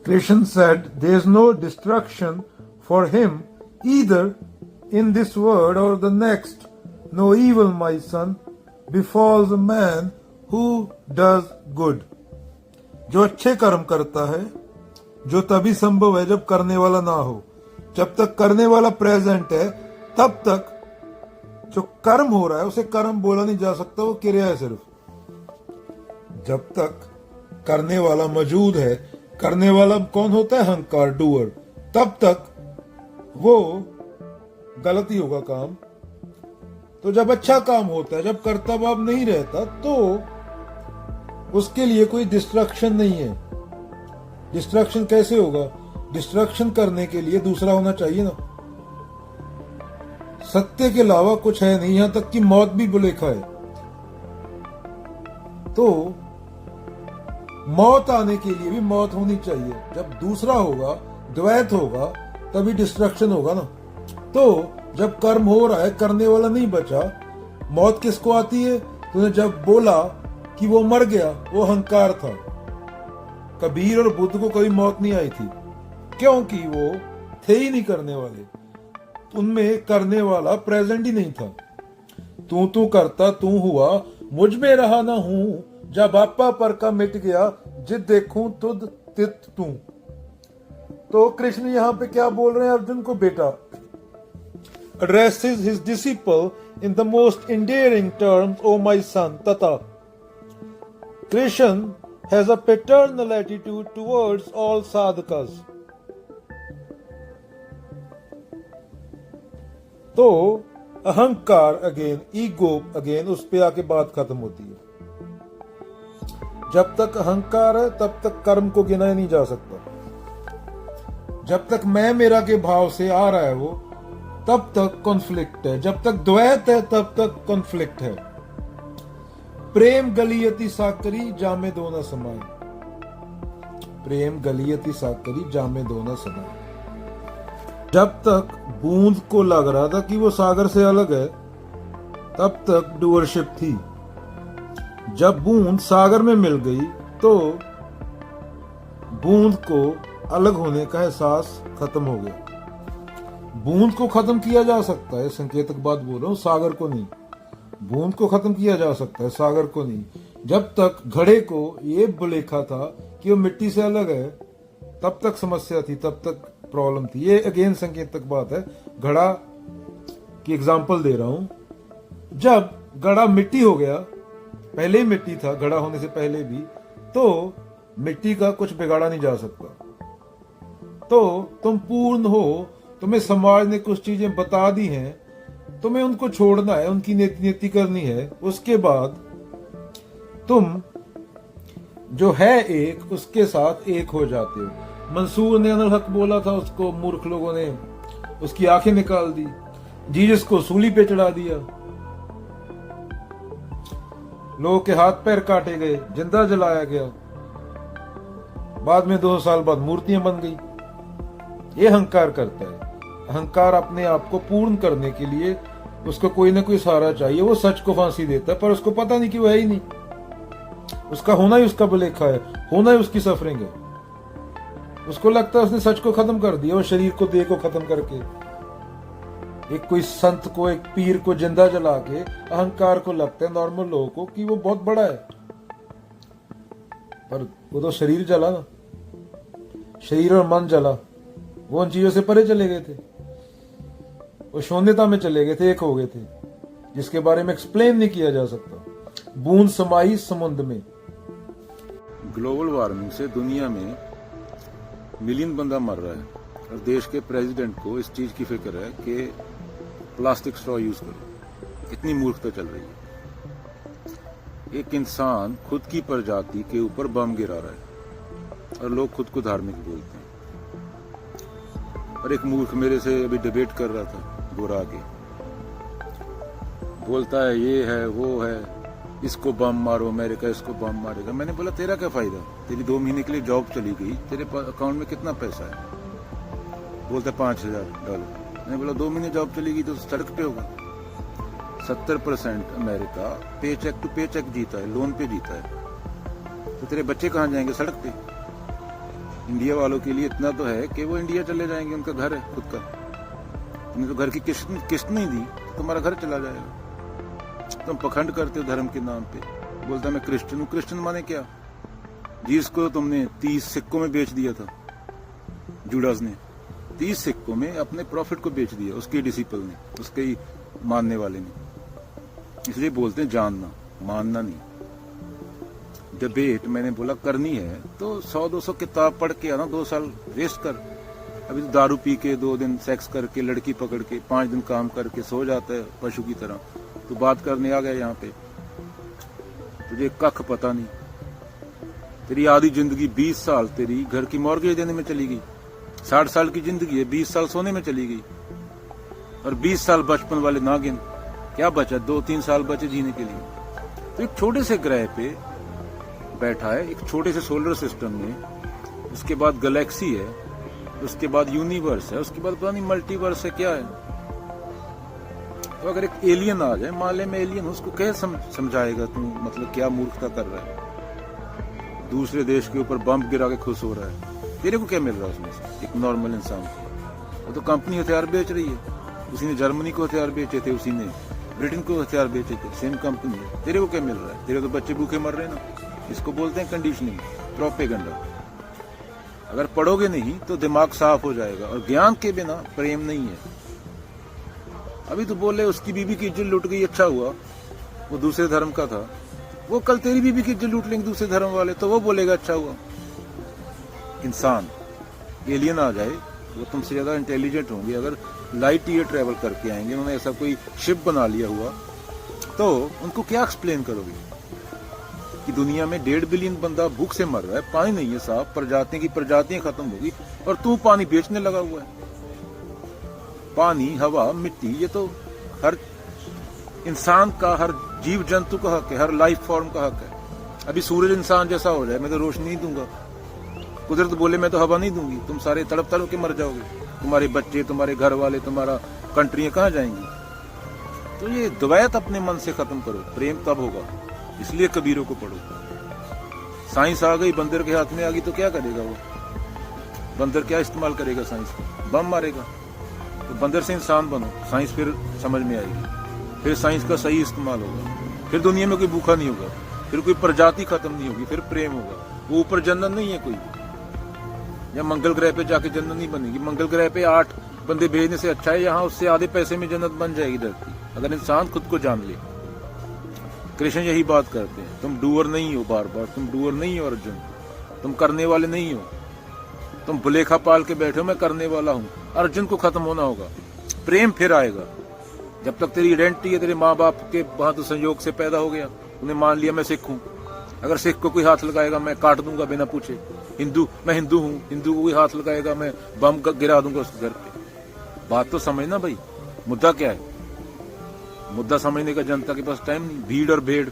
Krishna said, there is no destruction for him either in this world or the next. No evil, my son, befalls a man who does good. जो अच्छे कर्म करता है, जो तभी संभव है जब करने वाला ना हो. जब तक करने वाला प्रेजेंट है, तब तक जो कर्म हो रहा है उसे कर्म बोला नहीं जा सकता, वो क्रिया है सिर्फ. जब तक करने वाला मौजूद है, करने वाला कौन होता है? अहंकार, डूअर. तब तक वो गलती होगा काम. तो जब अच्छा काम होता है, जब कर्ता भाव नहीं रहता, तो उसके लिए कोई डिस्ट्रक्शन नहीं है. डिस्ट्रक्शन कैसे होगा? डिस्ट्रक्शन करने के लिए दूसरा होना चाहिए ना. सत्य के अलावा कुछ है नहीं, यहां तक कि मौत भी बुलेखा है. तो मौत आने के लिए भी मौत होनी चाहिए. जब दूसरा होगा, द्वैत होगा, तभी डिस्ट्रक्शन होगा ना. तो जब कर्म हो रहा है, करने वाला नहीं बचा, मौत किसको आती है? तूने जब बोला कि वो मर गया, वो अहंकार था. कबीर और बुद्ध को कभी मौत नहीं आई थी, क्योंकि वो थे ही नहीं करने वाले. उनमें करने वाला प्रेजेंट ही नहीं था. तू करता, तू हुआ, मुझ में रहा ना हूं. जब आपा पर का मिट गया, जिद देखूं तुद तित तू. तो कृष्ण यहां पे क्या बोल रहे हैं अर्जुन को? बेटा, addresses his disciple in the most endearing terms, O my son, Tata. Krishna has a paternal attitude towards all sadhakas. तो अहंकार अगेन, ईगो अगेन, उस पे आके बात खत्म होती है. जब तक अहंकार है, तब तक कर्म को गिनाया नहीं जा सकता. जब तक मैं मेरा के भाव से आ रहा है वो, तब तक कॉन्फ्लिक्ट है. जब तक द्वैत है, तब तक कॉन्फ्लिक्ट है. प्रेम गलियति साकरी जामे दो न समाए. प्रेम गलियति साकरी जामे दो न समाए. जब तक बूंद को लग रहा था कि वो सागर से अलग है, तब तक डूअरशिप थी. जब बूंद सागर में मिल गई, तो बूंद को अलग होने का एहसास खत्म हो गया. बूंद को खत्म किया जा सकता है, संकेतक बात बोल रहा हूं, सागर को नहीं. बूंद को खत्म किया जा सकता है, सागर को नहीं. जब तक घड़े को ये बुलेखा था कि वो मिट्टी से अलग है, तब तक समस्या थी, तब तक प्रॉब्लम थी. ये अगेन संकेतक बात है. घड़ा की एग्जांपल दे रहा हूं. जब घड़ा मिट्टी हो गया, पहले ही मिट्टी था, घड़ा होने से पहले भी, तो मिट्टी का कुछ बिगाड़ा नहीं जा सकता. तो तुम पूर्ण हो, तुम्हें समाज ने कुछ चीजें बता दी हैं, तुम्हें उनको छोड़ना है, उनकी नीति करनी है. उसके बाद तुम जो है एक, उसके साथ एक हो जाते हो. मंसूर ने अनल हक बोला था, उसको मूर्ख लोगों ने उसकी आंखें निकाल दी. जीसस को सूली पे चढ़ा दिया, लोगों के हाथ पैर काटे गए, जिंदा जलाया गया. बाद में 200 साल बाद मूर्तियां बन गई. ये अहंकार करता है. अहंकार अपने आप को पूर्ण करने के लिए उसको कोई ना कोई सहारा चाहिए. वो सच को फांसी देता है, पर उसको पता नहीं कि वो है ही नहीं. उसका होना ही उसका बुलेखा है, होना ही उसकी सफरिंग है. उसको लगता है उसने सच को खत्म कर दिया, वो शरीर को, देह को खत्म करके. एक कोई संत को, एक पीर को जिंदा जला के अहंकार को लगता है, नॉर्मल लोगों को, कि वो बहुत बड़ा है. पर वो तो शरीर जला ना, शरीर और मन जला. वो उन चीजों से परे चले गए थे, वो शून्यता में चले गए थे, एक हो गए थे, जिसके बारे में एक्सप्लेन नहीं किया जा सकता. बूंद समाई समुद्र में. ग्लोबल वार्मिंग से दुनिया में मिलियन बंदा मर रहा है, और देश के प्रेसिडेंट को इस चीज की फिक्र है कि प्लास्टिक स्ट्रॉ यूज करो. इतनी मूर्खता चल रही है. एक इंसान खुद की प्रजाति के ऊपर बम गिरा रहा है, और लोग खुद को धार्मिक बोलते हैं. और एक मूर्ख मेरे से अभी डिबेट कर रहा था, गोरा के, बोलता है ये है वो है, इसको बम मारो, अमेरिका इसको बम मारेगा. मैंने बोला तेरा क्या फायदा? तेरी 2 महीने के लिए जॉब चली गई, तेरे अकाउंट में कितना पैसा है? बोलता है $5,000. मैंने बोला 2 महीने जॉब चली गई तो सड़क पे होगा. 70% अमेरिका पे चेक टू पे चेक जीता है, लोन पे जीता है. तो तेरे बच्चे कहाँ जाएंगे? सड़क पे. इंडिया वालों के लिए इतना तो है कि वो इंडिया चले जाएंगे, उनका घर है खुद का। तुमने तो घर की किस्त नहीं दी तो तुम्हारा घर चला जाएगा। तुम पखंड करते हो धर्म के नाम पे, बोलता मैं क्रिश्चियन हूँ। क्रिश्चियन माने क्या? जिसको तुमने 30 सिक्कों में बेच दिया था, जूडास ने 30 सिक्कों में अपने प्रॉफिट को बेच दिया, उसके डिसिपल ने, उसके ही मानने वाले ने। इसलिए बोलते हैं जानना, मानना नहीं। डिबेट मैंने बोला करनी है तो 100-200 किताब पढ़ के आना, 2 साल वेस्ट कर। अभी तो दारू पी के 2 दिन सेक्स करके लड़की पकड़ के 5 दिन काम करके सो जाता है पशु की तरह। तो बात करने आ गया यहाँ पे, तुझे कख पता नहीं। तेरी आधी जिंदगी 20 साल तेरी घर की मॉर्गेज देने में चली गई। 60 साल की जिंदगी है, 20 साल सोने में चली गई। और 20 साल बचपन वाले नागिन, क्या बचा? 2-3 साल बचे जीने के लिए। तो एक छोटे से ग्रह पे बैठा है, एक छोटे से सोलर सिस्टम में, उसके बाद गैलेक्सी है, उसके बाद यूनिवर्स है, उसके बाद पता नहीं मल्टीवर्स है क्या है। तो अगर एक एलियन आ जाए, मान ले मैं एलियन हूं, उसको कैसे समझाएगा तू? मतलब क्या मूर्खता कर रहा है? दूसरे देश के ऊपर बम गिरा के खुश हो रहा है, तेरे को क्या मिल रहा है उसमें से? एक नॉर्मल इंसान को। वो तो कंपनी हथियार बेच रही है, उसी ने जर्मनी को हथियार बेचे थे, उसी ने ब्रिटेन को हथियार बेचे थे, सेम कंपनी है। तेरे को क्या मिल रहा है? तेरे तो बच्चे भूखे मर रहे हैं ना। इसको बोलते हैं कंडीशनिंग, प्रोपेगेंडा। अगर पढ़ोगे नहीं तो दिमाग साफ हो जाएगा। और ज्ञान के बिना प्रेम नहीं है। अभी तो बोले उसकी बीबी की इज्जत लूट गई, अच्छा हुआ, वो दूसरे धर्म का था। वो कल तेरी बीबी की इज्जत लूट लेंगे दूसरे धर्म वाले, तो वो बोलेगा अच्छा हुआ। इंसान एलियन आ जाए, वो तुमसे ज्यादा इंटेलिजेंट होंगे, अगर लाइट ईयर ट्रेवल करके आएंगे, उन्होंने ऐसा कोई शिप बना लिया हुआ, तो उनको क्या एक्सप्लेन करोगे कि दुनिया में 1.5 बिलियन बंदा भूख से मर रहा है, पानी नहीं है साफ, प्रजातियों की प्रजातियां खत्म होगी, और तू पानी बेचने लगा हुआ है। पानी, हवा, मिट्टी, ये तो हर इंसान का, हर जीव जंतु का हक है, हर लाइफ फॉर्म का हक है। अभी सूरज इंसान जैसा हो जाए, मैं तो रोशनी नहीं दूंगा। कुदरत बोले मैं तो हवा नहीं दूंगी, तुम सारे तड़प तड़प के मर जाओगे, तुम्हारे बच्चे, तुम्हारे घर वाले, तुम्हारा कंट्रियां कहाँ जाएंगी? तो ये द्वैत अपने मन से खत्म करो, प्रेम तब होगा। इसलिए कबीरों को पढ़ो। साइंस आ गई, बंदर के हाथ में आ गई, तो क्या करेगा वो? बंदर क्या इस्तेमाल करेगा साइंस का? बम मारेगा। तो बंदर से इंसान बनो, साइंस फिर समझ में आएगी, फिर साइंस का सही इस्तेमाल होगा, फिर दुनिया में कोई भूखा नहीं होगा, फिर कोई प्रजाति खत्म नहीं होगी, फिर प्रेम होगा। वो ऊपर जन्नत नहीं है कोई, या मंगल ग्रह पे जाके जन्नत नहीं बनेगी। मंगल ग्रह पे 8 बंदे भेजने से अच्छा है यहाँ उससे आधे पैसे में जन्नत बन जाएगी धरती, अगर इंसान खुद को जान ले। कृष्ण यही बात करते हैं, तुम डूअर नहीं हो, बार बार तुम डूअर नहीं हो अर्जुन, तुम करने वाले नहीं हो। तुम भुलेखा पाल के बैठे हो, मैं करने वाला हूँ। अर्जुन को खत्म होना होगा, प्रेम फिर आएगा। जब तक तेरी आइडेंटिटी है, तेरे माँ बाप के वहां तो संयोग से पैदा हो गया, उन्हें मान लिया मैं सिख हूँ। अगर सिख को कोई हाथ लगाएगा मैं काट दूंगा बिना पूछे। हिंदू, मैं हिंदू हूँ, हिंदू को कोई हाथ लगाएगा मैं बम गिरा दूंगा उसके घर पे। बात तो समझना भाई, मुद्दा क्या है? मुद्दा समझने का जनता के पास टाइम नहीं। भीड़ और भेड़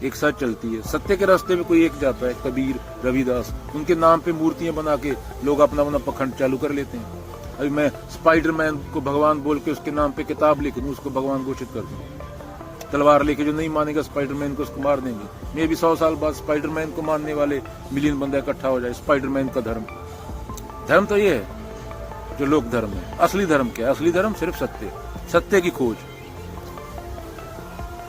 एक साथ चलती है। सत्य के रास्ते में कोई एक जाता है, कबीर, रविदास, उनके नाम पे मूर्तियां बना के लोग अपना अपना पखंड चालू कर लेते हैं। अभी मैं स्पाइडरमैन को भगवान बोल के उसके नाम पे किताब लिख दूं, उसको भगवान घोषित कर दूं। तलवार लेके जो नहीं मानेगा स्पाइडरमैन को, उसको मार देंगे। मैं भी 100 साल बाद स्पाइडरमैन को मानने वाले मिलियन बंदा इकट्ठा हो जाए। स्पाइडरमैन का धर्म, धर्म तो ये है जो लोक धर्म है। असली धर्म क्या है? असली धर्म सिर्फ सत्य, सत्य की खोज।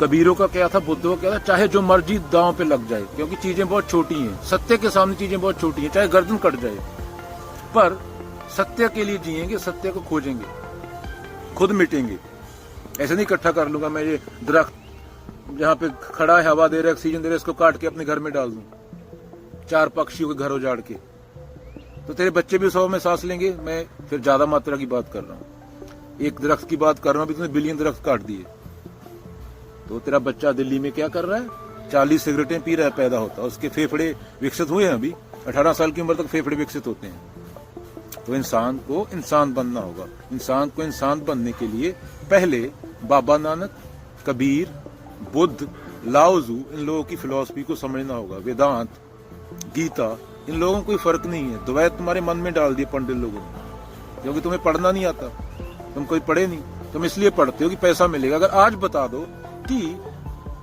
कबीरों का क्या था, बुद्धों का क्या था? चाहे जो मर्जी दांव पे लग जाए, क्योंकि चीजें बहुत छोटी हैं, सत्य के सामने चीजें बहुत छोटी हैं, चाहे गर्दन कट जाए, पर सत्य के लिए जिएंगे, सत्य को खोजेंगे, खुद मिटेंगे। ऐसे नहीं इकट्ठा कर लूंगा मैं ये दरख्त जहां पे खड़ा है, हवा दे रहा है, ऑक्सीजन दे रहा है, इसको काट के अपने घर में डाल दूं, 4 पक्षियों के घर उजाड़ के, तो तेरे बच्चे भी 100 में सांस लेंगे। मैं फिर ज्यादा मात्रा की बात कर रहा हूँ, एक दरख्त की बात कर रहा हूँ। अभी तूने बिलियन दरख्त काट दिए, तो तेरा बच्चा दिल्ली में क्या कर रहा है? 40 सिगरेटें पी रहा है, पैदा होता है, उसके फेफड़े विकसित हुए हैं। अभी 18 साल की उम्र तक फेफड़े विकसित होते हैं। तो इंसान को इंसान बनना होगा। इंसान को इंसान बनने के लिए पहले बाबा नानक, कबीर, बुद्ध, लाओजू, इन लोगों की फिलॉसफी को समझना होगा। वेदांत, गीता, इन लोगों को कोई फर्क नहीं है। द्वैत तुम्हारे मन में डाल दिए पंडित लोगों ने, क्योंकि तुम्हें पढ़ना नहीं आता, तुम कोई पढ़े नहीं, तुम इसलिए पढ़ते हो कि पैसा मिलेगा। अगर आज बता दो कि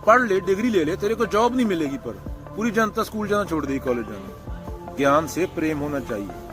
पढ़ ले, डिग्री ले ले, तेरे को जॉब नहीं मिलेगी, पर पूरी जनता स्कूल जाना छोड़ देगी, कॉलेज जाना। ज्ञान से प्रेम होना चाहिए।